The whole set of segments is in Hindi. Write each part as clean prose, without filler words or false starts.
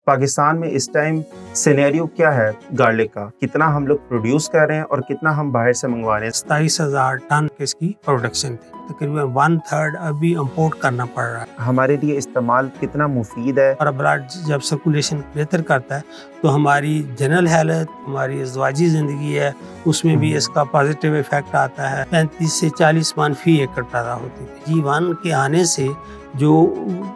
पाकिस्तान में इस टाइम सिनेरियो क्या है गार्लिक का, कितना हम लोग प्रोड्यूस कर रहे हैं और कितना हम बाहर से मंगवा रहे हैं। 27,000 टन इसकी प्रोडक्शन थी, तकरीबन 1/3 अभी इंपोर्ट करना पड़ रहा है। हमारे लिए इस्तेमाल कितना मुफीद है। और ब्लड जब सर्कुलेशन बेहतर करता है तो हमारी जनरल हेल्थ, हमारी अज़वाजी ज़िंदगी है, उसमें भी इसका पॉजिटिव इफेक्ट आता है। 35 से 40 मन फी एकड़ पैदा होती थी। G1 के आने से जो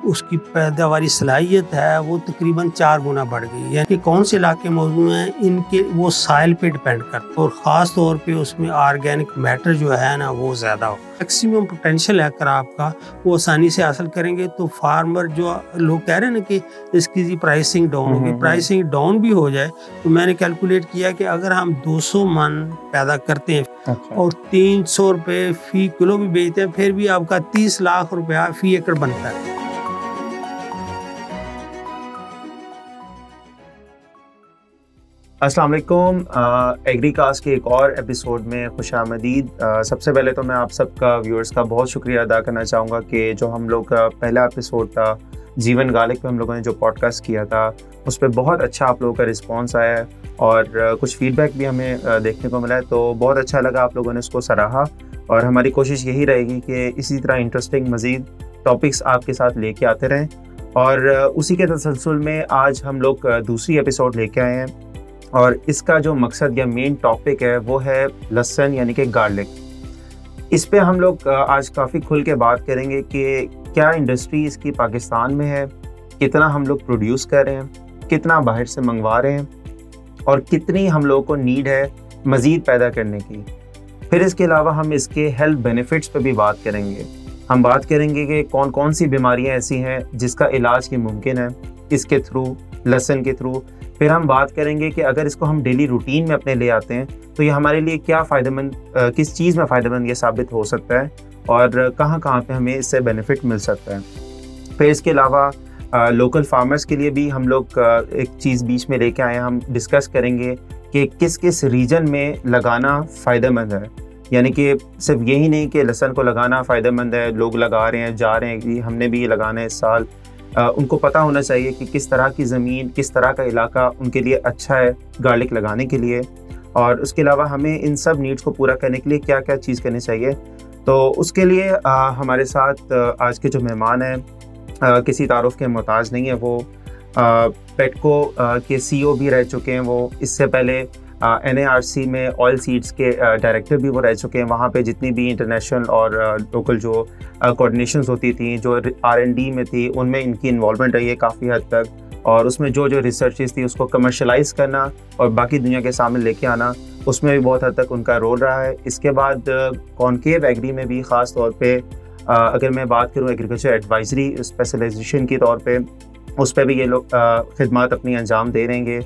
उसकी पैदावारी सलाहियत है वो तकरीबन 4 गुना बढ़ गई। यानी कौन से इलाके मौजूद हैं इनके वो साइल पे डिपेंड करते हैं और ख़ास तौर पे उसमें ऑर्गेनिक मैटर जो है ना वो ज़्यादा हो। मैक्सिमम पोटेंशियल है क्रॉप का, वो आसानी से हासिल करेंगे। तो फार्मर जो लोग कह रहे हैं ना कि इसकी जी प्राइसिंग डाउन होगी, प्राइसिंग डाउन भी हो जाए तो मैंने कैलकुलेट किया कि अगर हम 200 मन पैदा करते हैं और 300 रुपये फी किलो भी बेचते हैं, फिर भी आपका 30 लाख रुपया फी एकड़ बनता है। अस्सलाम वालेकुम, एग्रीकास्ट के एक और एपिसोड में खुशामदीद। सबसे पहले तो मैं आप सबका व्यूअर्स का बहुत शुक्रिया अदा करना चाहूँगा कि जो हम लोग का पहला एपिसोड था जीवन गार्लिक पे हम लोगों ने जो पॉडकास्ट किया था उस पर बहुत अच्छा आप लोगों का रिस्पांस आया है और कुछ फीडबैक भी हमें देखने को मिला है, तो बहुत अच्छा लगा, आप लोगों ने उसको सराहा। और हमारी कोशिश यही रहेगी कि इसी तरह इंटरेस्टिंग मज़ीद टॉपिक्स आपके साथ लेके आते रहें। और उसी के तसलसल में आज हम लोग दूसरी एपिसोड लेके आए हैं और इसका जो मकसद या मेन टॉपिक है वो है लहसुन यानी कि गार्लिक। इस पे हम लोग आज काफ़ी खुल के बात करेंगे कि क्या इंडस्ट्री इसकी पाकिस्तान में है, कितना हम लोग प्रोड्यूस कर रहे हैं, कितना बाहर से मंगवा रहे हैं और कितनी हम लोगों को नीड है मज़ीद पैदा करने की। फिर इसके अलावा हम इसके हेल्थ बेनिफिट्स पे भी बात करेंगे। हम बात करेंगे कि कौन कौन सी बीमारियां ऐसी हैं जिसका इलाज की मुमकिन है इसके थ्रू, लहसुन के थ्रू। फिर हम बात करेंगे कि अगर इसको हम डेली रूटीन में अपने ले आते हैं तो ये हमारे लिए क्या फ़ायदेमंद, किस चीज़ में फ़ायदेमंद ये साबित हो सकता है और कहाँ कहाँ पे हमें इससे बेनिफिट मिल सकता है। फिर इसके अलावा लोकल फार्मर्स के लिए भी हम लोग एक चीज़ बीच में लेके आए हैं। हम डिस्कस करेंगे कि किस किस रीजन में लगाना फ़ायदेमंद है, यानी कि सिर्फ यही नहीं कि लहसुन को लगाना फ़ायदेमंद है, लोग लगा रहे हैं, जा रहे हैं कि हमने भी ये लगाना है इस साल। उनको पता होना चाहिए कि किस तरह की ज़मीन, किस तरह का इलाका उनके लिए अच्छा है गार्लिक लगाने के लिए, और उसके अलावा हमें इन सब नीड्स को पूरा करने के लिए क्या क्या चीज़ करनी चाहिए। तो उसके लिए हमारे साथ आज के जो मेहमान हैं किसी तारुफ के मोहताज नहीं है, वो पेटको के CEO भी रह चुके हैं। वो इससे पहले NARC में ऑयल सीड्स के डायरेक्टर भी वो रह चुके हैं। वहाँ पे जितनी भी इंटरनेशनल और लोकल जो कोऑर्डिनेशंस होती थी, जो R&D में थी, उनमें इनकी इन्वॉल्वमेंट रही है काफ़ी हद तक, और उसमें जो जो रिसर्चेस थी उसको कमर्शलाइज़ करना और बाकी दुनिया के सामने लेके आना, उसमें भी बहुत हद तक उनका रोल रहा है। इसके बाद कॉनकेव एग्री में भी ख़ास तौर पे अगर मैं बात करूँ एग्रीकल्चर एडवाइजरी स्पेशलाइजेशन के तौर पे, उस पर भी ये लोग खिदमत अपनी अंजाम दे रहेंगे।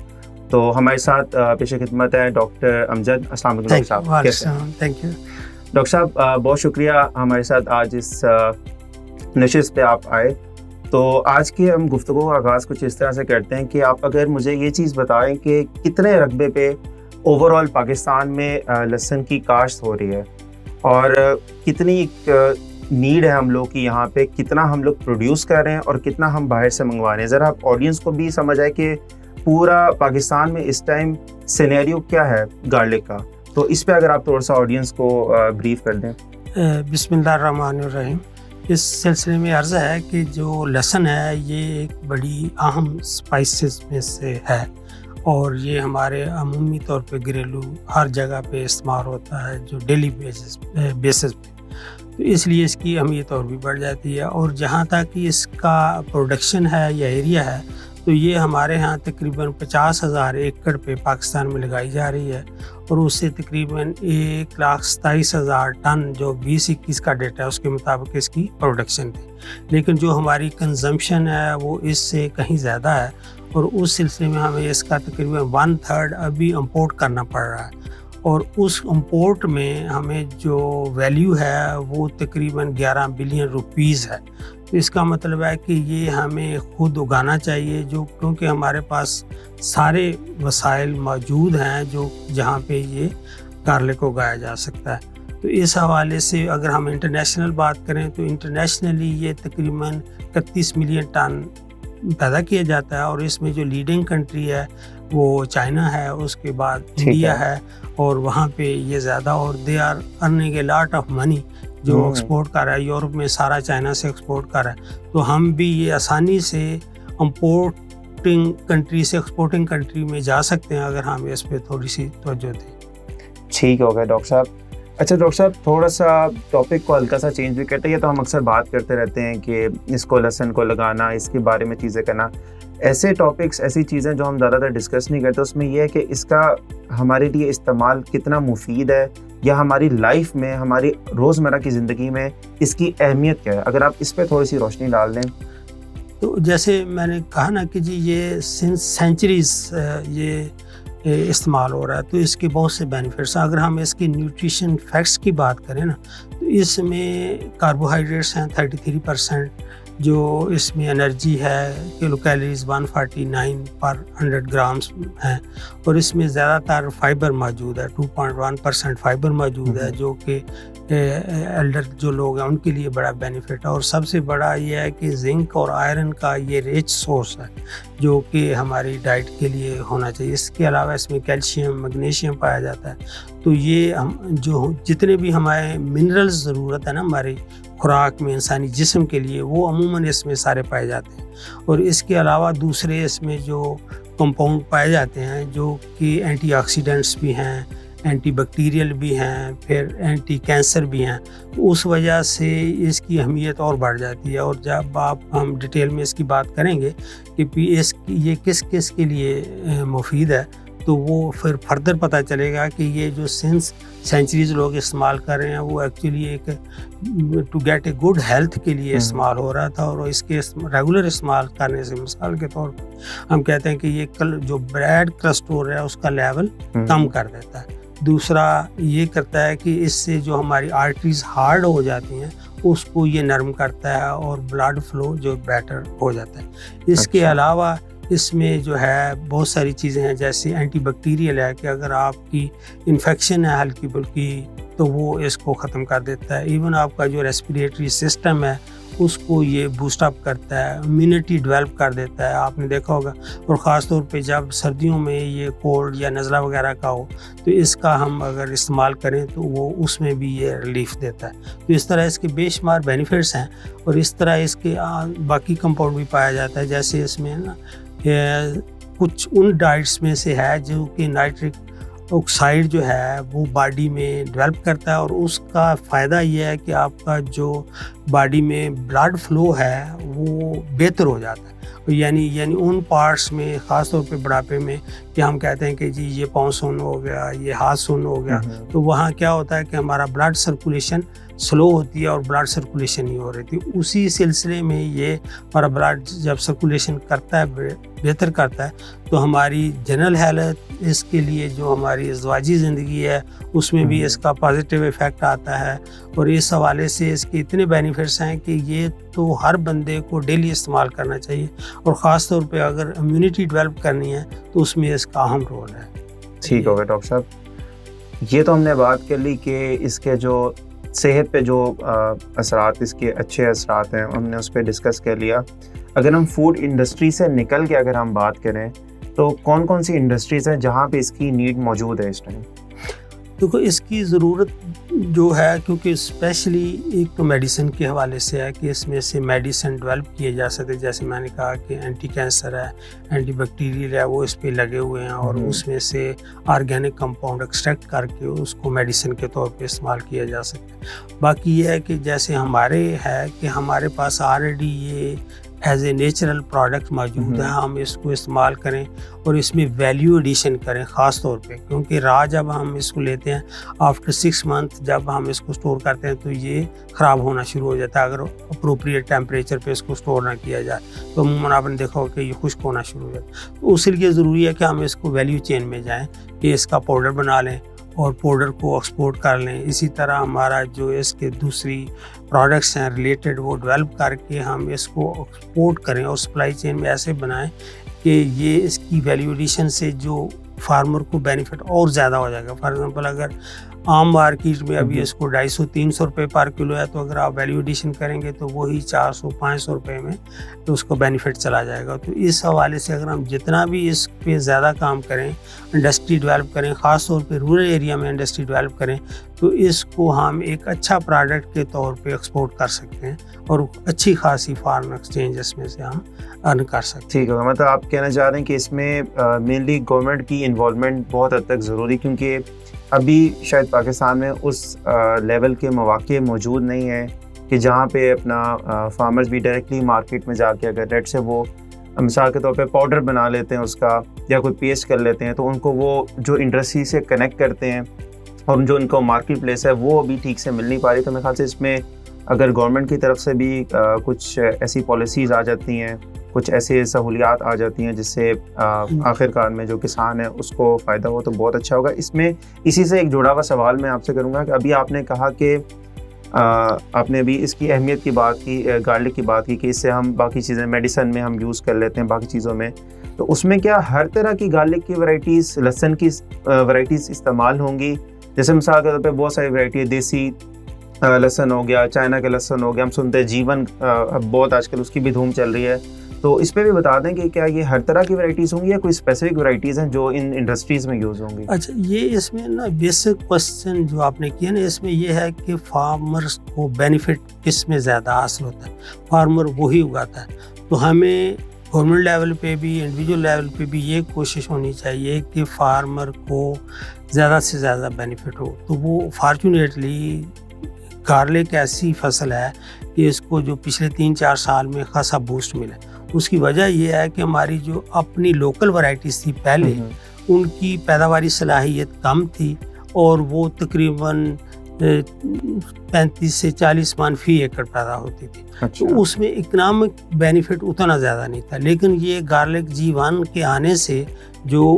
तो हमारे साथ पेश खिदमत है डॉक्टर अमजद। अस्सलाम वालेकुम साहब, कैसे हैं? थैंक यू डॉक्टर साहब, बहुत शुक्रिया हमारे साथ आज इस नशिस्त पे आप आए। तो आज की हम गुफ्तगू का आगाज़ कुछ इस तरह से करते हैं कि आप अगर मुझे ये चीज़ बताएं कि कितने रकबे पे ओवरऑल पाकिस्तान में लहसुन की काश्त हो रही है और कितनी नीड है हम लोग की यहाँ पे, कितना हम लोग प्रोड्यूस कर रहे हैं और कितना हम बाहर से मंगवा रहे हैं। ज़रा आप ऑडियंस को भी समझ आए कि पूरा पाकिस्तान में इस टाइम सिनेरियो क्या है गार्लिक का, तो इस पे अगर आप थोड़ा सा ऑडियंस को ब्रीफ कर दें। बिस्मिल्लाहिर्रहमानिर्रहीम। इस सिलसिले में अर्ज़ है कि जो लहसुन है ये एक बड़ी अहम स्पाइसेस में से है और ये हमारे अमूमी तौर पे घरेलू हर जगह पे इस्तेमाल होता है, जो डेली बेसिस पे, तो इसलिए इसकी अहमियत और भी बढ़ जाती है। और जहाँ तक कि इसका प्रोडक्शन है या एरिया है तो ये हमारे यहाँ तकरीबन 50,000 एकड़ पे पाकिस्तान में लगाई जा रही है और उससे तकरीबन 1,27,000 टन जो 2021 का डेटा है उसके मुताबिक इसकी प्रोडक्शन थी। लेकिन जो हमारी कंजम्पशन है वो इससे कहीं ज़्यादा है और उस सिलसिले में हमें इसका तकरीबन 1/3 अभी इंपोर्ट करना पड़ रहा है और उस इंपोर्ट में हमें जो वैल्यू है वो तकरीबन 11 बिलियन रुपीज़ है। तो इसका मतलब है कि ये हमें खुद उगाना चाहिए, जो क्योंकि हमारे पास सारे वसाइल मौजूद हैं जो जहाँ पे ये गार्लिक को उगाया जा सकता है। तो इस हवाले से अगर हम इंटरनेशनल बात करें तो इंटरनेशनली ये तकरीबन 31 मिलियन टन पैदा किया जाता है और इसमें जो लीडिंग कंट्री है वो चाइना है, उसके बाद इंडिया है और वहाँ पे ये ज़्यादा, और they are earning a lot of money जो एक्सपोर्ट कर रहा है। यूरोप में सारा चाइना से एक्सपोर्ट कर रहा है, तो हम भी ये आसानी से इम्पोर्टिंग कंट्री से एक्सपोर्टिंग कंट्री में जा सकते हैं अगर हम इस पर थोड़ी सी तवज्जो दें। ठीक हो गया डॉक्टर साहब। अच्छा डॉक्टर साहब, थोड़ा सा टॉपिक को हल्का सा चेंज भी करते हैं, तो हम अक्सर बात करते रहते हैं कि इसको लहसुन को लगाना, इसके बारे में चीज़ें करना, ऐसे टॉपिक्स, ऐसी चीज़ें जो हम ज़्यादातर डिस्कस नहीं करते, उसमें यह है कि इसका हमारे लिए इस्तेमाल कितना मुफीद है या हमारी लाइफ में, हमारी रोज़मर्रा की ज़िंदगी में इसकी अहमियत क्या है, अगर आप इस पर थोड़ी सी रोशनी डाल दें। तो जैसे मैंने कहा ना कि जी ये सिंस सेंचुरीज ये इस्तेमाल हो रहा है, तो इसके बहुत से बेनिफिट्स हैं। अगर हम इसकी न्यूट्रिशन फैक्ट्स की बात करें ना, तो इसमें कार्बोहाइड्रेट्स हैं 33%, जो इसमें एनर्जी है किलो कैलोरीज 149 पर 100 ग्राम्स हैं, और इसमें ज़्यादातर फाइबर मौजूद है, 2.1% फाइबर मौजूद है, जो कि एल्डर जो लोग हैं उनके लिए बड़ा बेनिफिट है। और सबसे बड़ा ये है कि जिंक और आयरन का ये रिच सोर्स है जो कि हमारी डाइट के लिए होना चाहिए। इसके अलावा इसमें कैल्शियम, मैग्नीशियम पाया जाता है। तो ये हम जो जितने भी हमारे मिनरल्स ज़रूरत है ना हमारी खुराक में, इंसानी जिस्म के लिए, वो अमूमन इसमें सारे पाए जाते हैं। और इसके अलावा दूसरे इसमें जो कंपाउंड पाए जाते हैं जो कि एंटीऑक्सीडेंट्स भी हैं, एंटी बैक्टीरियल भी हैं, फिर एंटी कैंसर भी हैं, तो उस वजह से इसकी अहमियत और बढ़ जाती है। और जब हम डिटेल में इसकी बात करेंगे कि ये किस किस के लिए मुफीद है, तो वो फिर फर्दर पता चलेगा कि ये जो सिंस सेंचुरीज लोग इस्तेमाल कर रहे हैं वो एक्चुअली एक to get a good health के लिए इस्तेमाल हो रहा था। और इसके रेगुलर इस्तेमाल करने से मिसाल के तौर पर हम कहते हैं कि ये जो ब्रेड कोलेस्ट्रॉल है उसका लेवल कम कर देता है। दूसरा ये करता है कि इससे जो हमारी आर्टरीज हार्ड हो जाती हैं उसको ये नरम करता है और ब्लड फ्लो जो बेटर हो जाता है। इसके अलावा इसमें जो है बहुत सारी चीज़ें हैं, जैसे एंटीबैक्टीरियल है कि अगर आपकी इन्फेक्शन है हल्की फुल्की तो वो इसको ख़त्म कर देता है। इवन आपका जो रेस्पिरेटरी सिस्टम है उसको ये बूस्ट अप करता है, इम्यूनिटी डेवलप कर देता है, आपने देखा होगा। और ख़ास तौर पे जब सर्दियों में ये कोल्ड या नज़ला वगैरह का हो तो इसका हम अगर इस्तेमाल करें तो वो उसमें भी ये रिलीफ देता है। तो इस तरह इसके बेशुमार बेनिफिट्स हैं। और इस तरह इसके बाकी कंपाउंड भी पाया जाता है, जैसे इसमें ना कुछ उन डाइट्स में से है जो कि नाइट्रिक ऑक्साइड जो है वो बॉडी में डेवलप करता है, और उसका फ़ायदा ये है कि आपका जो बॉडी में ब्लड फ्लो है वो बेहतर हो जाता है। यानी उन पार्ट्स में, ख़ास तौर पे बुढ़ापे में, कि हम कहते हैं कि जी ये पाँव सुन्न हो गया, ये हाथ सुन्न हो गया, तो वहाँ क्या होता है कि हमारा ब्लड सर्कुलेशन स्लो होती है और ब्लड सर्कुलेशन नहीं हो रही थी। उसी सिलसिले में ये हमारा ब्लड जब सर्कुलेशन करता है, बेहतर करता है, तो हमारी जनरल हेल्थ, इसके लिए जो हमारी ज़िंदगी ज़िंदगी है उसमें भी इसका पॉजिटिव इफ़ेक्ट आता है। और इस हवाले से इसके इतने बेनिफिट्स हैं कि ये तो हर बंदे को डेली इस्तेमाल करना चाहिए। और ख़ास तौर पे अगर इम्यूनिटी डेवलप करनी है तो उसमें इसका अहम रोल है। ठीक हो गया डॉक्टर साहब, ये तो हमने बात कर ली कि इसके जो सेहत पे जो असरात, इसके अच्छे असरात हैं, हमने उस पर डिस्कस कर लिया। अगर हम फूड इंडस्ट्री से निकल के अगर हम बात करें तो कौन कौन सी इंडस्ट्रीज़ हैं जहाँ पे इसकी नीड मौजूद है इस टाइम? देखो इसकी ज़रूरत जो है, क्योंकि स्पेशली एक तो मेडिसिन के हवाले से है कि इसमें से मेडिसिन डेवलप किए जा सकते, जैसे मैंने कहा कि एंटी कैंसर है, एंटी बैक्टीरियल है, वो इस पे लगे हुए हैं, और उसमें से ऑर्गेनिक कंपाउंड एक्सट्रैक्ट करके उसको मेडिसिन के तौर पे इस्तेमाल किया जा सकता है। बाकी ये है कि जैसे हमारे है कि हमारे पास ऑलरेडी ये एज ए नेचुरल प्रोडक्ट मौजूद है, हम इसको इस्तेमाल करें और इसमें वैल्यू एडिशन करें ख़ास तौर पे, क्योंकि जब हम इसको लेते हैं आफ्टर 6 मंथ जब हम इसको स्टोर करते हैं तो ये ख़राब होना शुरू हो जाता है। अगर अप्रोप्रिएट टेम्परेचर पे इसको स्टोर ना किया जाए तो अमूमन आपने देखा हो कि ये खुश्क होना शुरू हो जाता है। तो उसके लिए ज़रूरी है कि हम इसको वैल्यू चेन में जाएँ कि इसका पाउडर बना लें और पाउडर को एक्सपोर्ट कर लें। इसी तरह हमारा जो इसके दूसरी प्रोडक्ट्स हैं रिलेटेड वो डेवलप करके हम इसको एक्सपोर्ट करें और सप्लाई चेन में ऐसे बनाएं कि ये इसकी वैल्यू एडिशन से जो फार्मर को बेनिफिट और ज़्यादा हो जाएगा। फॉर एग्ज़ाम्पल अगर आम मार्केट में अभी इसको 250-300 रुपये पर किलो है, तो अगर आप वैल्यू एडिशन करेंगे तो वही 400-500 रुपये में तो उसको बेनिफिट चला जाएगा। तो इस हवाले से अगर हम जितना भी इस पे ज़्यादा काम करें, इंडस्ट्री डेवलप करें, ख़ास तौर पे रूरल एरिया में इंडस्ट्री डेवलप करें, तो इसको हम एक अच्छा प्रोडक्ट के तौर पे एक्सपोर्ट कर सकते हैं और अच्छी खासी फॉरेन एक्सचेंजेस में से हम अर्न कर सकते हैं। ठीक है, मतलब आप कहना चाह रहे हैं कि इसमें मेनली गवर्नमेंट की इन्वॉल्वमेंट बहुत हद तक ज़रूरी, क्योंकि अभी शायद पाकिस्तान में उस लेवल के मौके मौजूद नहीं है कि जहाँ पे अपना फार्मर्स भी डायरेक्टली मार्केट में जाके अगर रेट से वो मिसाल के तौर पे पाउडर बना लेते हैं उसका या कोई पेस्ट कर लेते हैं, तो उनको वो जो इंडस्ट्री से कनेक्ट करते हैं और जो उनका मार्केट प्लेस है वो अभी ठीक से मिल नहीं पा रही। तो मेरे ख्याल से इसमें अगर गवर्नमेंट की तरफ से भी कुछ ऐसी पॉलिसीज़ आ जाती हैं, कुछ ऐसे सहूलियात आ जाती हैं जिससे आखिरकार में जो किसान है उसको फ़ायदा हो, तो बहुत अच्छा होगा। इसमें इसी से एक जुड़ा हुआ सवाल मैं आपसे करूँगा कि अभी आपने कहा कि आपने अभी इसकी अहमियत की बात की, गार्लिक की बात की कि इससे हम बाकी चीज़ें मेडिसिन में हम यूज़ कर लेते हैं, बाकी चीज़ों में, तो उसमें क्या हर तरह की गार्लिक की वैरायटीज़, लहसुन की वैरायटीज़ इस्तेमाल होंगी? जैसे मिसाल के तौर पर बहुत सारी वैरायटी है, देसी लहसुन हो गया, चाइना का लहसुन हो गया, हम सुनते हैं जीवन बहुत आजकल उसकी भी धूम चल रही है, तो इस पे भी बता दें कि क्या ये हर तरह की वैरायटीज़ होंगी या कोई स्पेसिफिक वैरायटीज़ हैं जो इन इंडस्ट्रीज़ में यूज़ होंगी? अच्छा, ये इसमें ना बेसिक क्वेश्चन जो आपने किया ना, इसमें ये है कि फार्मर्स को बेनिफिट किस में ज़्यादा हासिल होता है, फार्मर वही उगाता है। तो हमें गवर्नमेंट लेवल पे भी, इंडिविजुअल लेवल पे भी ये कोशिश होनी चाहिए कि फार्मर को ज़्यादा से ज़्यादा बेनिफिट हो। तो वो फॉर्चुनेटली गार्लिक ऐसी फसल है कि इसको जो पिछले 3-4 साल में खासा बूस्ट मिला। उसकी वजह यह है कि हमारी जो अपनी लोकल वैरायटीज़ थी पहले, उनकी पैदावारी सलाहियत कम थी और वो तकरीबन 35 से 40 मन फी एकड़ पैदा होती थी। अच्छा। तो उसमें इकोनॉमिक बेनिफिट उतना ज़्यादा नहीं था, लेकिन ये गार्लिक G1 के आने से जो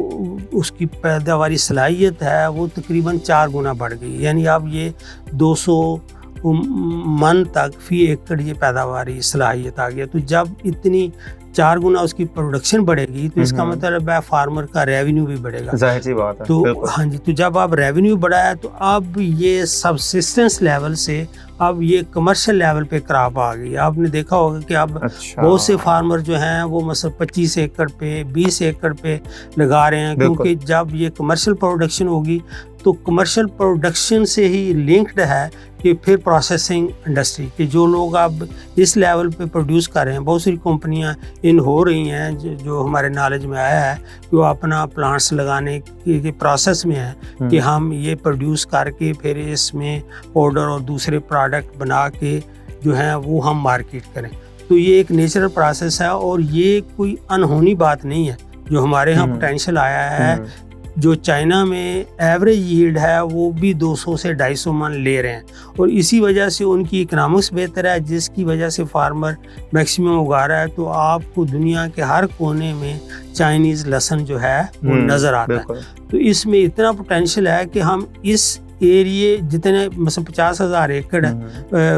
उसकी पैदावारी सलाहियत है वो तकरीबन 4 गुना बढ़ गई। यानी अब ये 200 मन तक फी एकड़ ये पैदावारी सलाहियत आ गया। तो जब इतनी 4 गुना उसकी प्रोडक्शन बढ़ेगी तो इसका मतलब है फार्मर का रेवेन्यू भी बढ़ेगा। जाहिर सी बात है। तो हाँ जी, तो जब आप रेवेन्यू बढ़ाया तो अब ये सबसिस्टेंस लेवल से अब ये कमर्शियल लेवल पे क्रॉप आ गई। आपने देखा होगा कि अब बहुत से फार्मर जो हैं वो मतलब 25 एकड़ पे, 20 एकड़ पे लगा रहे हैं, क्योंकि जब ये कमर्शियल प्रोडक्शन होगी तो कमर्शियल प्रोडक्शन से ही लिंक्ड है कि फिर प्रोसेसिंग इंडस्ट्री के जो लोग अब इस लेवल पे प्रोड्यूस कर रहे हैं, बहुत सारी कंपनियां इन हो रही हैं जो हमारे नॉलेज में आया है कि वो अपना प्लांट्स लगाने के प्रोसेस में है कि हम ये प्रोड्यूस करके फिर इसमें पाउडर और दूसरे प्रोडक्ट बना के जो है वो हम मार्केट करें। तो ये एक नेचुरल प्रोसेस है और ये कोई अनहोनी बात नहीं है। जो हमारे यहाँ पोटेंशियल आया है, जो चाइना में एवरेज यील्ड है वो भी 200 से 250 मन ले रहे हैं और इसी वजह से उनकी इकोनॉमिक्स बेहतर है, जिसकी वजह से फार्मर मैक्सिमम उगा रहा है। तो आपको दुनिया के हर कोने में चाइनीज़ लहसुन जो है वो नज़र आता है। तो इसमें इतना पोटेंशियल है कि हम इस एरिए जितने मतलब 50,000 एकड़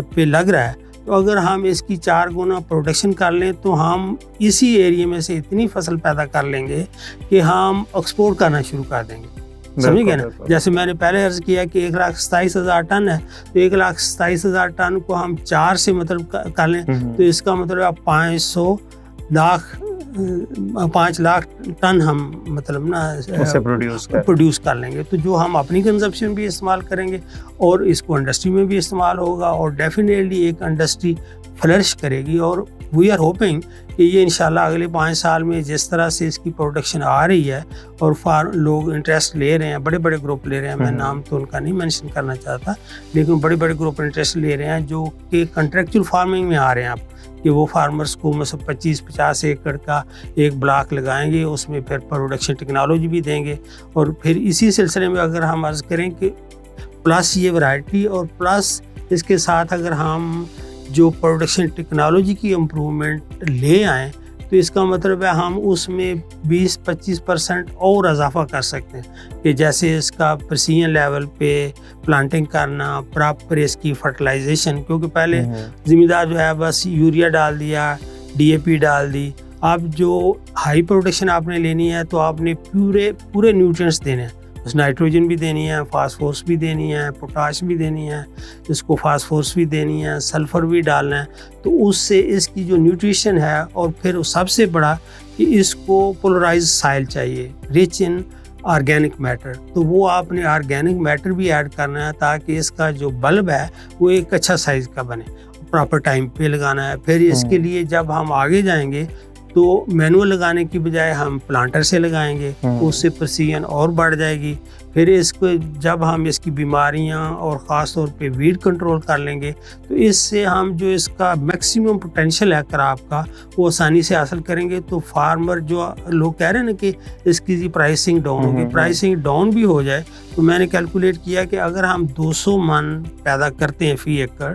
पे लग रहा है, तो अगर हम इसकी 4 गुना प्रोडक्शन कर लें तो हम इसी एरिया में से इतनी फसल पैदा कर लेंगे कि हम एक्सपोर्ट करना शुरू कर देंगे। समझ गए ना? जैसे मैंने पहले अर्ज किया कि 1,27,000 टन है, तो 1,27,000 टन को हम 4 से मतलब कर लें तो इसका मतलब 5 लाख टन हम मतलब ना प्रोड्यूस कर लेंगे। तो जो हम अपनी कंजप्शन भी इस्तेमाल करेंगे और इसको इंडस्ट्री में भी इस्तेमाल होगा और डेफिनेटली एक इंडस्ट्री फ्लरिश करेगी। और वी आर होपिंग कि ये इंशाल्लाह अगले 5 साल में जिस तरह से इसकी प्रोडक्शन आ रही है और लोग इंटरेस्ट ले रहे हैं, बड़े बड़े ग्रुप ले रहे हैं, मैं नाम तो उनका नहीं मेंशन करना चाहता, लेकिन बड़े बड़े ग्रुप इंटरेस्ट ले रहे हैं जो कि कंट्रेक्चुअल फार्मिंग में आ रहे हैं। आप कि वो फार्मर्स को मतलब 25-50 एकड़ का एक ब्लॉक लगाएंगे, उसमें फिर प्रोडक्शन टेक्नोलॉजी भी देंगे। और फिर इसी सिलसिले में अगर हम अर्ज करें कि प्लस ये वैरायटी और प्लस इसके साथ अगर हम जो प्रोडक्शन टेक्नोलॉजी की इम्प्रूवमेंट ले आएँ तो इसका मतलब है हम उसमें 20-25% और इजाफा कर सकते हैं कि जैसे इसका प्रिसीजन लेवल पे प्लांटिंग करना, प्रॉपर इसकी फर्टिलाइजेशन, क्योंकि पहले ज़मींदार जो है बस यूरिया डाल दिया, DAP डाल दी। अब जो हाई प्रोडक्शन आपने लेनी है तो आपने पूरे न्यूट्रिएंट्स देने हैं, बस नाइट्रोजन भी देनी है, फास्फोरस भी देनी है, पोटाश भी देनी है, इसको फास्फोरस भी देनी है, सल्फ़र भी डालना है। तो उससे इसकी जो न्यूट्रिशन है, और फिर सबसे बड़ा कि इसको पोलराइज साइल चाहिए, रिच इन ऑर्गेनिक मैटर। तो वो आपने ऑर्गेनिक मैटर भी ऐड करना है ताकि इसका जो बल्ब है वो एक अच्छा साइज़ का बने। प्रॉपर टाइम पे लगाना है। फिर इसके लिए जब हम आगे जाएंगे तो मैनुअल लगाने की बजाय हम प्लांटर से लगाएंगे, उससे प्रेसिजन और बढ़ जाएगी। फिर इसको जब हम इसकी बीमारियां और ख़ास तौर पे वीड कंट्रोल कर लेंगे तो इससे हम जो इसका मैक्सिमम पोटेंशियल है क्रॉप का वो आसानी से हासिल करेंगे। तो फार्मर जो लोग कह रहे हैं ना कि इसकी प्राइसिंग डाउन होगी, प्राइसिंग डाउन भी हो जाए तो मैंने कैलकुलेट किया कि अगर हम 200 मन पैदा करते हैं फी एकड़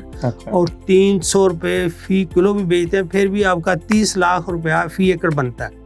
और 300 रुपये फी किलो भी बेचते हैं, फिर भी आपका 30 लाख रुपया फी एकड़ बनता है।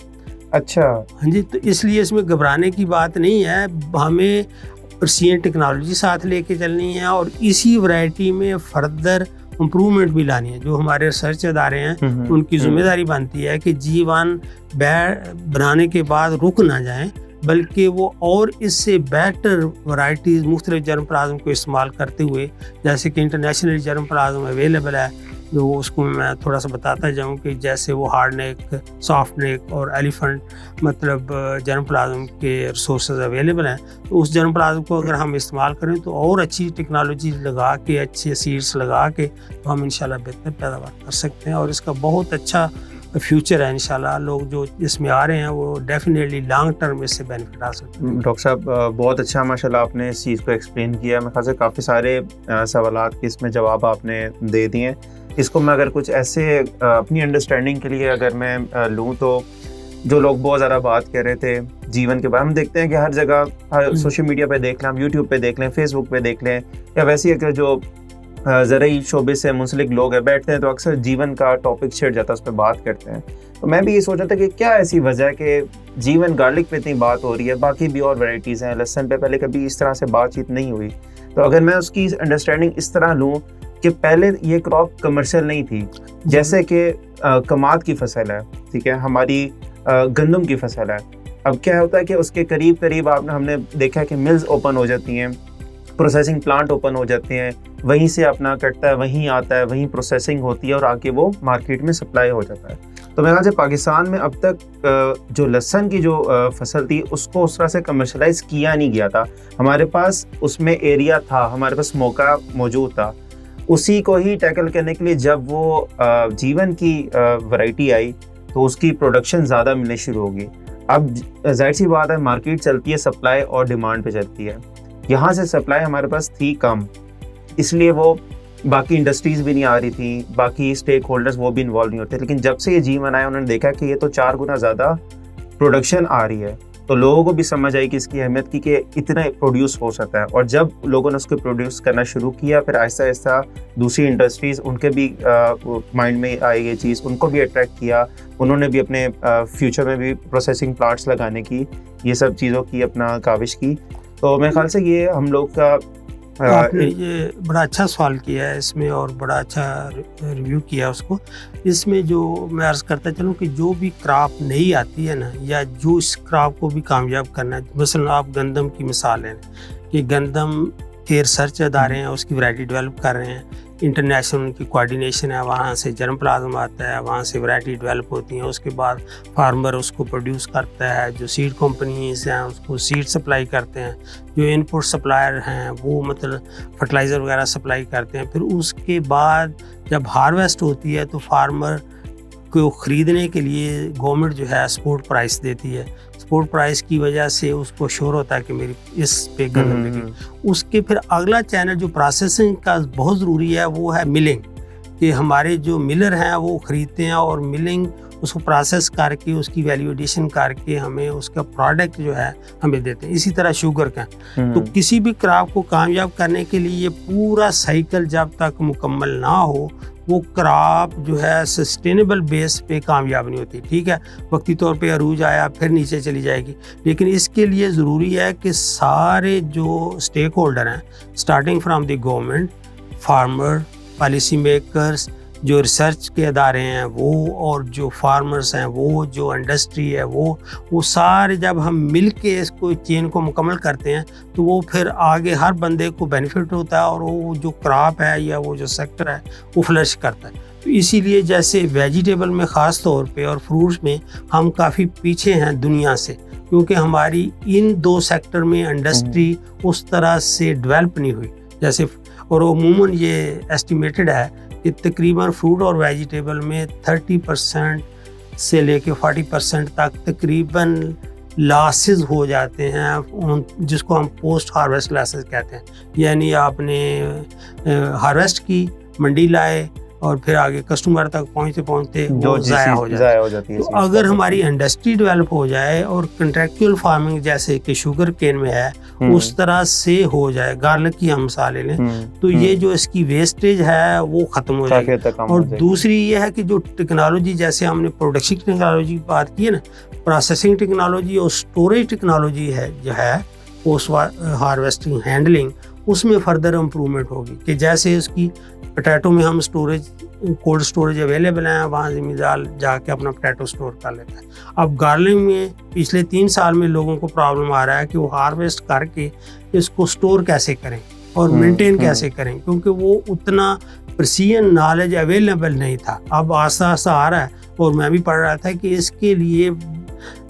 अच्छा, हाँ जी। तो इसलिए इसमें घबराने की बात नहीं है, हमें प्रेसिजन टेक्नोलॉजी साथ लेके चलनी है और इसी वैरायटी में फर्दर इम्प्रूवमेंट भी लानी है। जो हमारे रिसर्च अदारे हैं उनकी जिम्मेदारी बनती है कि G1 बनाने के बाद रुक ना जाएं, बल्कि वो और इससे बेटर वैरायटीज़ मुख्तलिफ जर्मप्लाज्म को इस्तेमाल करते हुए, जैसे कि इंटरनेशनल जर्मप्लाज्म अवेलेबल है जो उसको मैं थोड़ा सा बताता जाऊं कि जैसे वो हार्ड नेक, सॉफ्ट नेक और एलिफेंट मतलब जर्मप्लाज्म के रिसोर्सेज अवेलेबल हैं। तो उस जर्मप्लाज्म को अगर हम इस्तेमाल करें तो और अच्छी टेक्नोलॉजी लगा के, अच्छे सीड्स लगा के, तो हम इंशाल्लाह बेहतर पैदावार कर सकते हैं और इसका बहुत अच्छा फ्यूचर है। इंशाल्लाह लोग जो इसमें आ रहे हैं वो डेफिनेटली लॉन्ग टर्म इससे बेनिफिट आ सकते हैं। डॉक्टर साहब बहुत अच्छा माशाल्लाह आपने इस चीज़ को एक्सप्लेन किया। मेरे ख्याल से काफ़ी सारे सवालात के इसमें जवाब आपने दे दिए। इसको मैं अगर कुछ ऐसे अपनी अंडरस्टैंडिंग के लिए अगर मैं लूँ तो जो लोग बहुत ज़्यादा बात कर रहे थे जीवन के बारे में, हम देखते हैं कि हर जगह सोशल मीडिया पे देख लें, हम यूट्यूब पे देख लें, फेसबुक पे देख लें, या वैसे ही अगर जो ज़रूरी शोबे से मुंसलिक लोग हैं बैठते हैं तो अक्सर जीवन का टॉपिक छिड़ जाता है, उस पर बात करते हैं। तो मैं भी ये सोच रहा था कि क्या ऐसी वजह है कि जीवन गार्लिक पे इतनी बात हो रही है, बाकी भी और वैरायटीज़ हैं, लहसुन पे पहले कभी इस तरह से बातचीत नहीं हुई। तो अगर मैं उसकी अंडरस्टैंडिंग इस तरह लूँ कि पहले ये क्रॉप कमर्शियल नहीं थी, जैसे कि कमाद की फसल है, ठीक है, हमारी गंदम की फसल है। अब क्या होता है कि उसके करीब करीब हमने देखा कि मिल्स ओपन हो जाती हैं, प्रोसेसिंग प्लांट ओपन हो जाते हैं, वहीं से अपना कटता है, वहीं आता है, वहीं प्रोसेसिंग होती है और आके वो मार्केट में सप्लाई हो जाता है। तो मेरे ख्याल से पाकिस्तान में अब तक जो लहसुन की जो फसल थी उसको उस तरह से कमर्शलाइज किया नहीं गया था। हमारे पास उसमें एरिया था, हमारे पास मौका मौजूद था, उसी को ही टैकल करने के लिए जब वो जीवन की वैरायटी आई तो उसकी प्रोडक्शन ज़्यादा मिलने शुरू होगी। अब जाहिर सी बात है मार्केट चलती है सप्लाई और डिमांड पे चलती है। यहाँ से सप्लाई हमारे पास थी कम, इसलिए वो बाकी इंडस्ट्रीज़ भी नहीं आ रही थी, बाकी स्टेक होल्डर्स वो भी इन्वॉल्व नहीं होते। लेकिन जब से ये G1 आया उन्होंने देखा कि ये तो 4 गुना ज़्यादा प्रोडक्शन आ रही है, तो लोगों को भी समझ आई कि इसकी अहमियत की कि इतना प्रोड्यूस हो सकता है। और जब लोगों ने उसको प्रोड्यूस करना शुरू किया, फिर आहिस्ता आहिस्ता दूसरी इंडस्ट्रीज़ उनके भी माइंड में आई ये चीज़, उनको भी अट्रैक्ट किया, उन्होंने भी अपने फ्यूचर में भी प्रोसेसिंग प्लांट्स लगाने की, ये सब चीज़ों की अपना काविश की। तो मेरे ख्याल से ये हम लोग का आपने ये बड़ा अच्छा सवाल किया है इसमें और बड़ा अच्छा रिव्यू किया उसको। इसमें जो मैं अर्ज़ करता चलूँ कि जो भी क्रॉप नई आती है ना, या जो इस क्रॉप को भी कामयाब करना है, मसलन आप गंदम की मिसाल लें कि गंदम के रिसर्च अदारे हैं उसकी वैरायटी डेवलप कर रहे हैं, इंटरनेशनल उनकी कोऑर्डिनेशन है, वहाँ से जर्मप्लाज्म आता है, वहाँ से वैरायटी डेवलप होती है, उसके बाद फार्मर उसको प्रोड्यूस करता है, जो सीड कंपनीज हैं उसको सीड सप्लाई करते हैं, जो इनपुट सप्लायर हैं वो मतलब फर्टिलाइज़र वगैरह सप्लाई करते हैं। फिर उसके बाद जब हार्वेस्ट होती है तो फार्मर को ख़रीदने के लिए गवर्नमेंट जो है सपोर्ट प्राइस देती है। सपोर्ट प्राइस की वजह से उसको श्योर होता है कि मेरी इस पे गंदम लगी। उसके फिर अगला चैनल जो प्रोसेसिंग का बहुत ज़रूरी है वो है मिलिंग, कि हमारे जो मिलर हैं वो ख़रीदते हैं और मिलिंग उसको प्रोसेस करके उसकी वैल्यू एडिशन करके हमें उसका प्रोडक्ट जो है हमें देते हैं। इसी तरह शुगर का। तो किसी भी क्रॉप को कामयाब करने के लिए ये पूरा साइकिल जब तक मुकम्मल ना हो वो क्रॉप जो है सस्टेनेबल बेस पे कामयाब नहीं होती। ठीक है, वक्ती तौर पे अरूज आया फिर नीचे चली जाएगी, लेकिन इसके लिए ज़रूरी है कि सारे जो स्टेक होल्डर हैं, starting from the government, farmer, policy makers, जो रिसर्च के अदारे हैं वो, और जो फार्मर्स हैं वो, जो इंडस्ट्री है वो सारे जब हम मिल के इसको चेन को मुकम्मल करते हैं तो वो फिर आगे हर बंदे को बेनिफिट होता है और वो जो क्रॉप है या वो जो सेक्टर है वो फ्लरिश करता है। तो इसीलिए जैसे वेजिटेबल में ख़ास तौर पे और फ्रूट्स में हम काफ़ी पीछे हैं दुनिया से, क्योंकि हमारी इन दो सेक्टर में इंडस्ट्री उस तरह से डेवलप नहीं हुई जैसे। और अमूमन ये एस्टिमेटेड है कि तकरीबन फ्रूट और वेजिटेबल में 30% से लेके 40% तक तकरीबन लॉसेस हो जाते हैं, जिसको हम पोस्ट हार्वेस्ट लॉसेस कहते हैं। यानी आपने हार्वेस्ट की, मंडी लाए और फिर आगे कस्टमर तक पहुंचते वो ज़ाया हो जाती है। तो अगर हमारी इंडस्ट्री डेवलप हो जाए और कंट्रैक्चुअल फार्मिंग जैसे कि शुगर केन में है उस तरह से हो जाए, गार्लिक की हम मिसाल ले लें, तो ये जो इसकी वेस्टेज है वो ख़त्म हो जाएगी। और दूसरी ये है कि जो टेक्नोलॉजी, जैसे हमने प्रोडक्शन टेक्नोलॉजी की बात की है ना, प्रोसेसिंग टेक्नोलॉजी और स्टोरेज टेक्नोलॉजी है जो है पोस्ट हार्वेस्टिंग हैंडलिंग, उसमें फर्दर इम्प्रूवमेंट होगी कि जैसे इसकी पोटैटो में हम स्टोरेज, कोल्ड स्टोरेज अवेलेबल हैं, वहाँ ज़मींदार जाके अपना पोटैटो स्टोर कर लेता है। अब गार्लिक में पिछले 3 साल में लोगों को प्रॉब्लम आ रहा है कि वो हार्वेस्ट करके इसको स्टोर कैसे करें और मेंटेन कैसे करें, क्योंकि वो उतना प्रिसीजन नॉलेज अवेलेबल नहीं था। अब आस्ता आस्ता आ रहा है और मैं भी पढ़ रहा था कि इसके लिए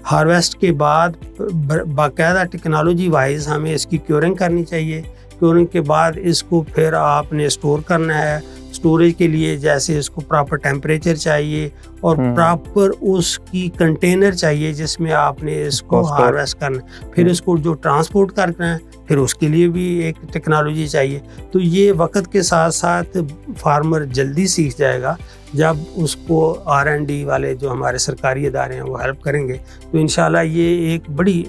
हार्वेस्ट के बाद बाकायदा टेक्नोलॉजी वाइज हमें इसकी क्योरिंग करनी चाहिए। क्योरिंग के बाद इसको फिर आपने स्टोर करना है। स्टोरेज के लिए जैसे इसको प्रॉपर टेम्परेचर चाहिए और प्रॉपर उसकी कंटेनर चाहिए जिसमें आपने इसको हार्वेस्ट करना है। फिर इसको जो ट्रांसपोर्ट करना है फिर उसके लिए भी एक टेक्नोलॉजी चाहिए। तो ये वक्त के साथ साथ फार्मर जल्दी सीख जाएगा जब उसको R&D वाले जो हमारे सरकारी इदारे हैं वो हेल्प करेंगे। तो इंशाल्लाह ये एक बड़ी,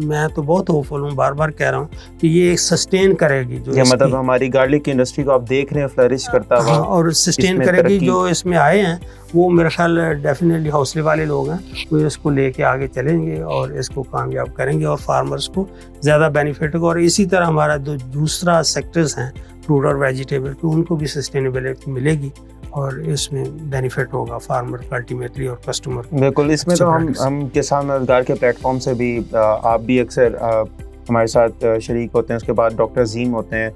मैं तो बहुत होपफुल हूँ, बार बार कह रहा हूँ कि ये एक सस्टेन करेगी। जो मतलब हमारी गार्लिक की इंडस्ट्री को आप देख रहे हैं फ्लरिश करता हुआ, और सस्टेन करेगी। जो इसमें आए हैं वो मेरा ख्याल डेफिनेटली हौसले वाले लोग हैं, वो इसको लेके आगे चलेंगे और इसको कामयाब करेंगे और फार्मर्स को ज़्यादा बेनिफिट होगा। और इसी तरह हमारा जो दूसरा सेक्टर्स हैं फ्रूट और वेजिटेबल के, उनको भी सस्टेनेबिलिटी मिलेगी और इसमें बेनिफिट होगा फार्मर का अल्टीमेटली और कस्टमर। बिल्कुल, इसमें तो हम किसान मददगार के प्लेटफॉर्म से भी आप भी अक्सर हमारे साथ शरीक होते हैं। उसके बाद डॉक्टर अजीम होते हैं,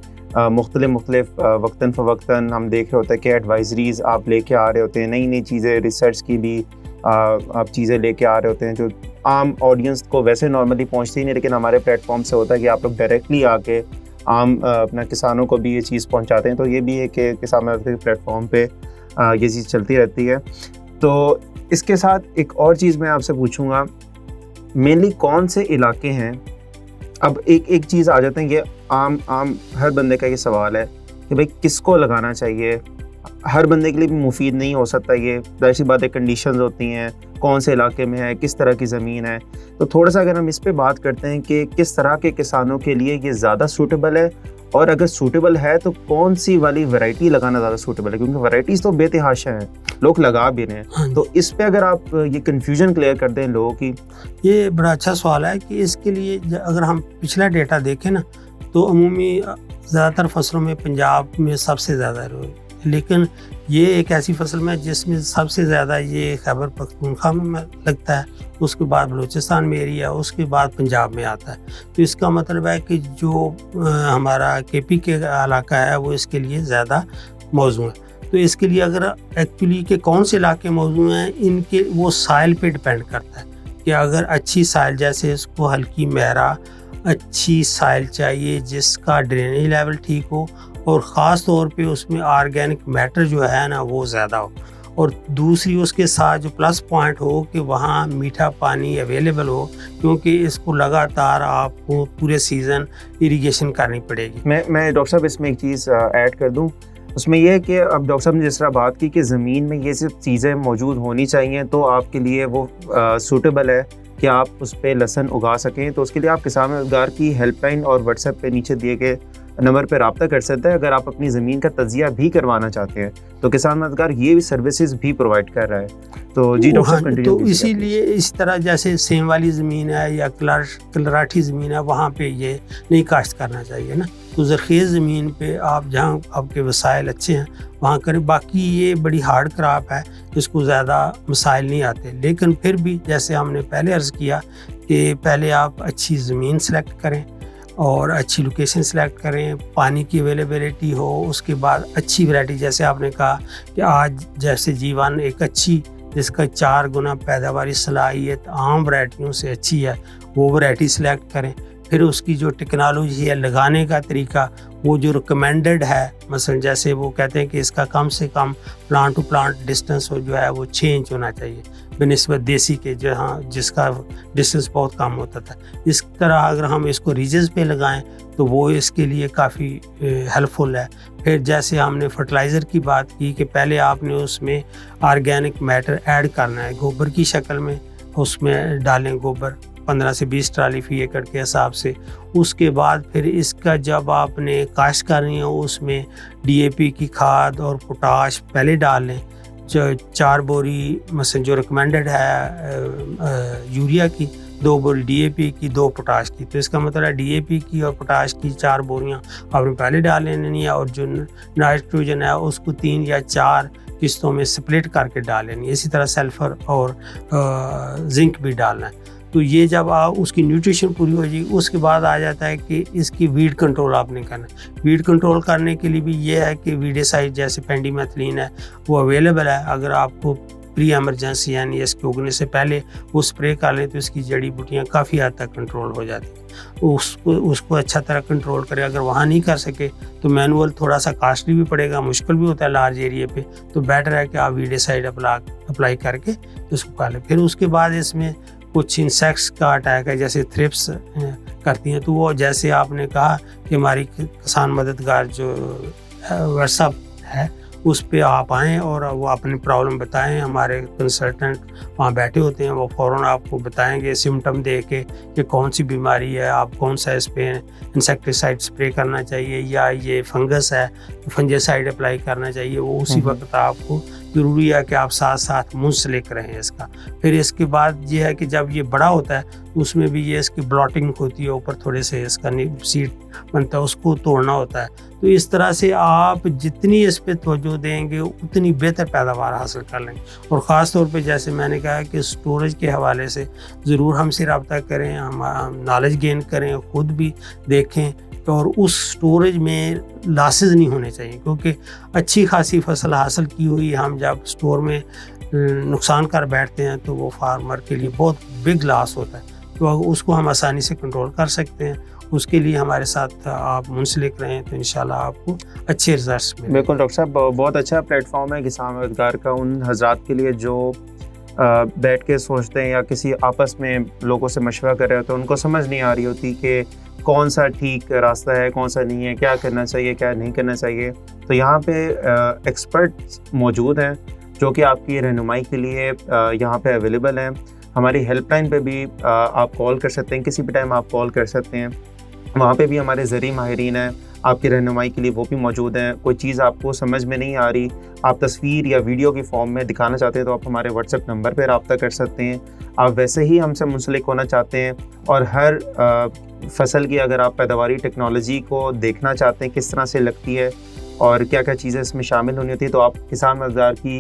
मुख्तलिफ वक्तन फ़वक्तन हम देख रहे होते हैं कि एडवाइजरीज़ आप लेके आ रहे होते हैं, नई नई चीज़ें, रिसर्च की भी आप चीज़ें लेके आ रहे होते हैं जो आम ऑडियंस को वैसे नॉर्मली पहुँचती नहीं, लेकिन हमारे प्लेटफॉर्म से होता है कि आप लोग डायरेक्टली आके आम अपना किसानों को भी ये चीज़ पहुंचाते हैं। तो ये भी है कि किसान मदद के प्लेटफॉर्म पे ये चीज़ चलती रहती है। तो इसके साथ एक और चीज़ मैं आपसे पूछूंगा, मेनली कौन से इलाके हैं, अब एक चीज़ आ जाते हैं, ये आम हर बंदे का ये सवाल है कि भाई किसको लगाना चाहिए। हर बंदे के लिए भी मुफीद नहीं हो सकता, ये जाहिर सी बात है, कंडीशंस होती हैं, कौन से इलाके में है, किस तरह की ज़मीन है। तो थोड़ा सा अगर हम इस पे बात करते हैं कि किस तरह के किसानों के लिए ये ज़्यादा सूटेबल है, और अगर सूटेबल है तो कौन सी वाली वैरायटी लगाना ज़्यादा सूटेबल है, क्योंकि वैरायटीज़ तो बेतहाशा हैं, लोग लगा भी रहे हैं। तो इस पे अगर आप ये कन्फ्यूजन क्लियर कर दें लोगों की। ये बड़ा अच्छा सवाल है कि इसके लिए अगर हम पिछला डेटा देखें ना, तो अमूमी ज़्यादातर फसलों में पंजाब में सबसे ज़्यादा है, लेकिन ये एक ऐसी फसल में जिसमें सबसे ज़्यादा ये खैबर पख्तूनख्वा में लगता है, उसके बाद बलूचिस्तान में एरिया, उसके बाद पंजाब में आता है। तो इसका मतलब है कि जो हमारा KP के इलाका है वो इसके लिए ज़्यादा मौजू है। तो इसके लिए अगर एक्चुअली के कौन से इलाके मौजू हैं, इनके वो साइल पे डिपेंड करता है कि अगर अच्छी साइल, जैसे इसको हल्की महरा अच्छी साइल चाहिए जिसका ड्रेनेज लेवल ठीक हो और ख़ास तौर पे उसमें ऑर्गेनिक मैटर जो है ना वो ज़्यादा हो, और दूसरी उसके साथ जो प्लस पॉइंट हो कि वहाँ मीठा पानी अवेलेबल हो, क्योंकि इसको लगातार आपको पूरे सीज़न इरिगेशन करनी पड़ेगी। मैं डॉक्टर साहब इसमें एक चीज़ ऐड कर दूँ, उसमें यह है कि अब डॉक्टर साहब ने जिस तरह बात की कि ज़मीन में ये सब चीज़ें मौजूद होनी चाहिए तो आपके लिए वो सूटेबल है कि आप उस पर लहसुन उगा सकें। तो उसके लिए आप किसान मददगार की हेल्पलाइन और व्हाट्सएप पे नीचे दिए गए नंबर पर रब्ता कर सकता है। अगर आप अपनी ज़मीन का तजिया भी करवाना चाहते हैं तो किसान मददगार ये भी सर्विसेज भी प्रोवाइड कर रहा है। तो जी डॉक्टर साहब कंटिन्यू तो इसीलिए इस तरह जैसे सेम वाली ज़मीन है या कलराठी ज़मीन है, वहाँ पे ये नहीं काश्त करना चाहिए ना। तो ज़रख़ीज़ ज़मीन पे आप जहाँ आपके वसाइल अच्छे हैं वहाँ करें। बाकी ये बड़ी हार्ड क्रॉप है, इसको ज़्यादा मसाइल नहीं आते, लेकिन फिर भी जैसे हमने पहले अर्ज़ किया कि पहले आप अच्छी ज़मीन सेलेक्ट करें और अच्छी लोकेशन सेलेक्ट करें, पानी की अवेलेबिलिटी हो, उसके बाद अच्छी वैरायटी। जैसे आपने कहा कि आज जैसे जीवन एक अच्छी जिसका 4 गुना पैदावारी सलाहियत आम वैरायटियों से अच्छी है, वो वैरायटी सेलेक्ट करें। फिर उसकी जो टेक्नोलॉजी है, लगाने का तरीका, वो जो रिकमेंडेड है, मसलन जैसे वो कहते हैं कि इसका कम से कम प्लांट टू प्लांट डिस्टेंस हो जो है वो 6 इंच होना चाहिए बनिस्बत देसी के, जहाँ जिसका डिस्टेंस बहुत कम होता था। इस तरह अगर हम इसको रीजेस पे लगाएं तो वो इसके लिए काफ़ी हेल्पफुल है। फिर जैसे हमने फर्टिलाइज़र की बात की कि पहले आपने उसमें ऑर्गेनिक मैटर ऐड करना है गोबर की शक्ल में, उसमें डालें गोबर 15 से 20 ट्राली फी एकड़ के हिसाब से। उसके बाद फिर इसका जब आपने काश्त करनी हो उसमें DAP की खाद और पोटाश पहले डाल लें। जो 4 बोरी मसलन जो रिकमेंडेड है यूरिया की, 2 बोरी DAP की, 2 पोटाश की। तो इसका मतलब है DAP की और पोटाश की 4 बोरियां आपने पहले डाल लेनी है, और जो नाइट्रोजन है उसको 3 या 4 किस्तों में स्प्लिट करके डाल लेनी है। इसी तरह सल्फर और जिंक भी डालना है। तो ये जब आप उसकी न्यूट्रिशन पूरी हो जाएगी, उसके बाद आ जाता है कि इसकी वीड कंट्रोल आपने करना है। वीड कंट्रोल करने के लिए भी ये है कि वीडिसाइड जैसे पेंडीमेथिलीन है वो अवेलेबल है। अगर आपको प्री एमरजेंसी यानी इसके उगने से पहले वो स्प्रे कर लें तो इसकी जड़ी बूटियाँ काफ़ी हद तक कंट्रोल हो जाती हैं। उसको अच्छा तरह कंट्रोल करें। अगर वहाँ नहीं कर सके तो मैनुअल थोड़ा सा कॉस्टली भी पड़ेगा, मुश्किल भी होता है लार्ज एरिया पे, तो बेटर है कि आप वीडिसाइड अप्लाई करके उसको कर लें। फिर उसके बाद इसमें कुछ इंसेक्ट्स का अटैक है, जैसे थ्रिप्स करती हैं, तो वो जैसे आपने कहा कि हमारी किसान मददगार जो व्हाट्सएप है उस पे आप आएँ और वो अपनी प्रॉब्लम बताएं। हमारे कंसल्टेंट वहाँ बैठे होते हैं, वो फ़ौरन आपको बताएंगे सिम्टम दे के कि कौन सी बीमारी है, आप कौन सा इस पे इंसेक्टिसाइड स्प्रे करना चाहिए, या ये फंगस है तो फंजीसाइड अप्लाई करना चाहिए। वो उसी वक्त आपको ज़रूरी है कि आप साथ साथ मुंसलिक रहें इसका। फिर इसके बाद ये है कि जब ये बड़ा होता है उसमें भी ये इसकी ब्लॉटिंग होती है, ऊपर थोड़े से इसका सीड बनता है, उसको तोड़ना होता है। तो इस तरह से आप जितनी इस पर तवज्जो देंगे उतनी बेहतर पैदावार हासिल कर लेंगे। और ख़ास तौर पे जैसे मैंने कहा कि स्टोरेज के हवाले से ज़रूर हमसे रब्ता करें, हम नॉलेज गेन करें, ख़ुद भी देखें, और उस स्टोरेज में लॉसेस नहीं होने चाहिए, क्योंकि अच्छी खासी फसल हासिल की हुई हम जब स्टोर में नुकसान कर बैठते हैं तो वो फार्मर के लिए बहुत बिग लॉस होता है। तो उसको हम आसानी से कंट्रोल कर सकते हैं। उसके लिए हमारे साथ आप मुंसलिक रहें तो इंशाल्लाह आपको अच्छे रिजल्ट्स मिलेंगे। बिल्कुल डॉक्टर साहब, बहुत अच्छा प्लेटफॉर्म है किसान मददगार का उन हजरात के लिए जो बैठ के सोचते हैं या किसी आपस में लोगों से मशवरा कर रहे होते हैं, उनको समझ नहीं आ रही होती कि कौन सा ठीक रास्ता है, कौन सा नहीं है, क्या करना चाहिए, क्या नहीं करना चाहिए। तो यहाँ पे एक्सपर्ट्स मौजूद हैं जो कि आपकी रहनुमाई के लिए यहाँ पे अवेलेबल हैं। हमारी हेल्पलाइन पे भी आप कॉल कर सकते हैं, किसी भी टाइम आप कॉल कर सकते हैं। वहाँ पे भी हमारे ज़रिए माहिरीन हैं आपकी रहनुमाई के लिए, वो भी मौजूद हैं। कोई चीज़ आपको समझ में नहीं आ रही, आप तस्वीर या वीडियो की फॉर्म में दिखाना चाहते हैं तो आप हमारे व्हाट्सएप नंबर पर रब्ता कर सकते हैं। आप वैसे ही हमसे मुंसलिक होना चाहते हैं और हर फसल की अगर आप पैदावारी टेक्नोलॉजी को देखना चाहते हैं किस तरह से लगती है और क्या क्या चीज़ें इसमें शामिल होनी होती है, तो आप किसान मददगार की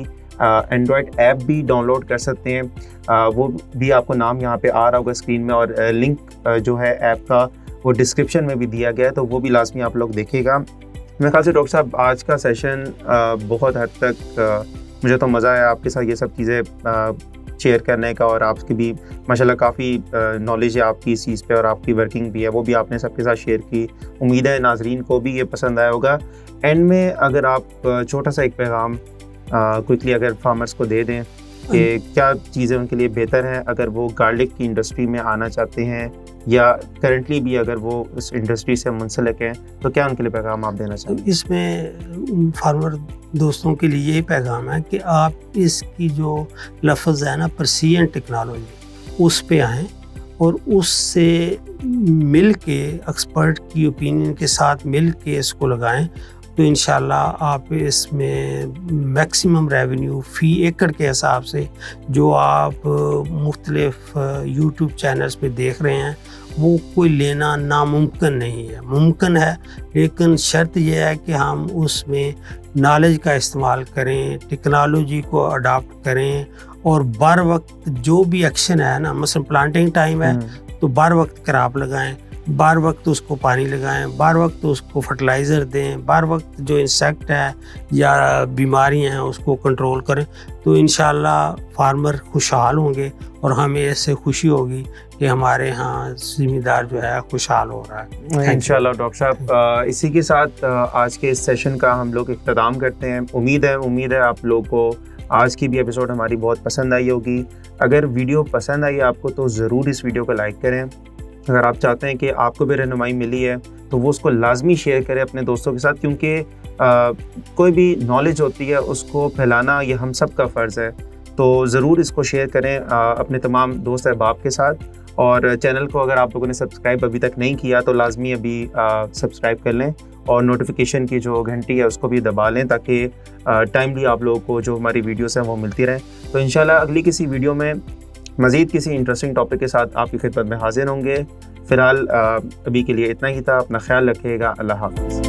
एंड्रॉयड ऐप भी डाउनलोड कर सकते हैं। वो भी आपको नाम यहाँ पे आ रहा होगा स्क्रीन में, और लिंक जो है ऐप का वो डिस्क्रिप्शन में भी दिया गया है, तो वो भी लाजमी आप लोग देखिएगा। मेरे ख्याल से डॉक्टर साहब आज का सेशन बहुत हद तक मुझे तो मज़ा आया आपके साथ ये सब चीज़ें शेयर करने का, और आपकी भी माशाल्लाह काफ़ी नॉलेज है आपकी इस चीज़ पे और आपकी वर्किंग भी है, वो भी आपने सबके साथ शेयर की। उम्मीद है नाजरीन को भी ये पसंद आया होगा। एंड में अगर आप छोटा सा एक पैगाम क्विकली अगर फार्मर्स को दे दें कि क्या चीज़ें उनके लिए बेहतर हैं अगर वो गार्लिक की इंडस्ट्री में आना चाहते हैं, या करंटली भी अगर वो इस इंडस्ट्री से मुंसलिक हैं, तो क्या उनके लिए पैगाम आप देना चाहेंगे? इसमें फार्मर दोस्तों के लिए ये पैगाम है कि आप इसकी जो लफ्ज़ है ना, परसियन टेक्नोलॉजी, उस पे आएँ और उससे मिल के एक्सपर्ट की ओपिनियन के साथ मिल के इसको लगाएं तो इंशाल्लाह आप इसमें मैक्सिमम रेवेन्यू फ़ी एकड़ के हिसाब से जो आप मुख्तलिफ यूट्यूब चैनल्स पे देख रहे हैं वो कोई लेना नामुमकिन नहीं है, मुमकिन है, लेकिन शर्त यह है कि हम उसमें नॉलेज का इस्तेमाल करें, टेक्नोलॉजी को अडॉप्ट करें और बर वक्त जो भी एक्शन है ना, मसलन प्लांटिंग टाइम है तो बर वक्त क्रॉप लगाएं, बार वक्त उसको पानी लगाएं, बार वक्त उसको फर्टिलाइज़र दें, बार वक्त जो इंसेक्ट है या बीमारियां हैं उसको कंट्रोल करें, तो इंशाल्लाह फार्मर खुशहाल होंगे और हमें ऐसे खुशी होगी कि हमारे यहाँ ज़मींदार जो है खुशहाल हो रहा है। इंशाल्लाह डॉक्टर साहब, इसी के साथ आज के इस सेशन का हम लोग इख्तिताम करते हैं। उम्मीद है आप लोगों को आज की भी एपिसोड हमारी बहुत पसंद आई होगी। अगर वीडियो पसंद आई आपको तो ज़रूर इस वीडियो को लाइक करें। अगर आप चाहते हैं कि आपको भी रहनुमाई मिली है तो वो उसको लाजमी शेयर करें अपने दोस्तों के साथ, क्योंकि कोई भी नॉलेज होती है उसको फैलाना ये हम सब का फ़र्ज़ है। तो ज़रूर इसको शेयर करें अपने तमाम दोस्त अहबाब के साथ, और चैनल को अगर आप लोगों ने सब्सक्राइब अभी तक नहीं किया तो लाजमी अभी सब्सक्राइब कर लें और नोटिफिकेशन की जो घंटी है उसको भी दबा लें ताकि टाइमली आप लोगों को जो हमारी वीडियोस हैं वो मिलती रहें। तो इंशाल्लाह अगली किसी वीडियो में मज़ीद किसी इंटरेस्टिंग टॉपिक के साथ आपकी खिदमत में हाजिर होंगे। फ़िलहाल अभी के लिए इतना ही था। अपना ख्याल रखिएगा। अल्लाह हाफ़िज़।